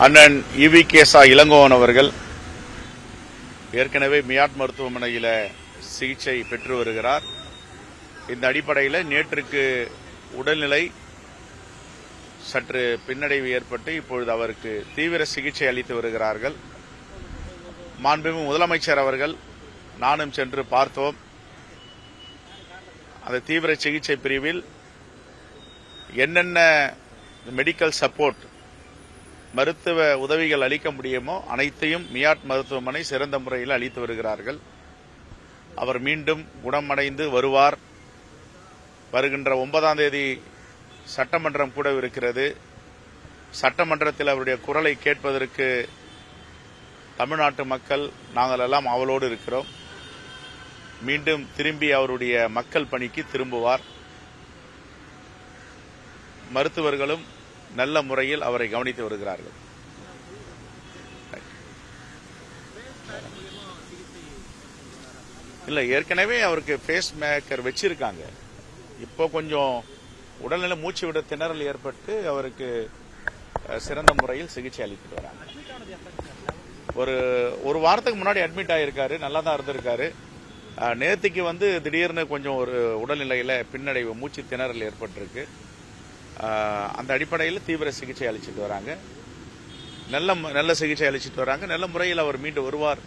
அண்ணன் ஈவிகேசா இளங்கோவன் அவர்கள் ஏற்கனவே மியாட் மருத்துவமனையில் சிகிச்சை பெற்று வருகிறார். இந்த அடிப்படையில் நேற்றுக்கு உடல்நிலை சற்று பின்னடைவு ஏற்பட்டு இப்பொழுது அவருக்கு தீவிர சிகிச்சை அளித்து வருகிறார்கள். மாண்புமிகு முதலமைச்சர் அவர்கள் நானும் சென்று பார்த்தோம். அந்த தீவிர சிகிச்சை பிரிவில் என்னென்ன மெடிக்கல் சப்போர்ட் மருத்துவ உதவிகள் அளிக்க முடியுமோ அனைத்தையும் மியாட் மருத்துவமனை சிறந்த முறையில் அளித்து வருகிறார்கள். அவர் மீண்டும் குணமடைந்து வருவார். வருகின்ற 9ஆம் தேதி சட்டமன்றம் கூட இருக்கிறது. சட்டமன்றத்தில் அவருடைய குரலை கேட்பதற்கு தமிழ்நாட்டு மக்கள் நாங்கள் எல்லாம் அவளோடு இருக்கிறோம். மீண்டும் திரும்பி அவருடைய மக்கள் பணிக்கு திரும்புவார். மருத்துவர்களும் நல்ல முறையில் அவரை கவனித்து வருகிறார்கள். இல்ல, ஏற்கனவே அவருக்கு பேஸ் மேக்கர் வச்சிருக்காங்க. இப்போ கொஞ்சம் உடல்நிலை மூச்சு விட திணறல் ஏற்பட்டு அவருக்கு சிறந்த முறையில் சிகிச்சை அளித்துட்டு வராங்க. ஒரு வாரத்துக்கு முன்னாடி அட்மிட் ஆகியிருக்காரு. நல்லா தான் இருந்திருக்காரு. நேற்றுக்கு திடீர்னு கொஞ்சம் ஒரு உடல்நிலையில பின்னடைவு மூச்சு திணறல் ஏற்பட்டிருக்கு. அந்த அடிப்படையில் தீவிர சிகிச்சை அளிச்சுட்டு வராங்க. நல்ல சிகிச்சை அளிச்சுட்டு வராங்க. நல்ல முறையில் அவர் மீண்டு வருவார்.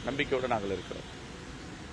நம்பிக்கையோடு நாங்கள் இருக்கிறோம்.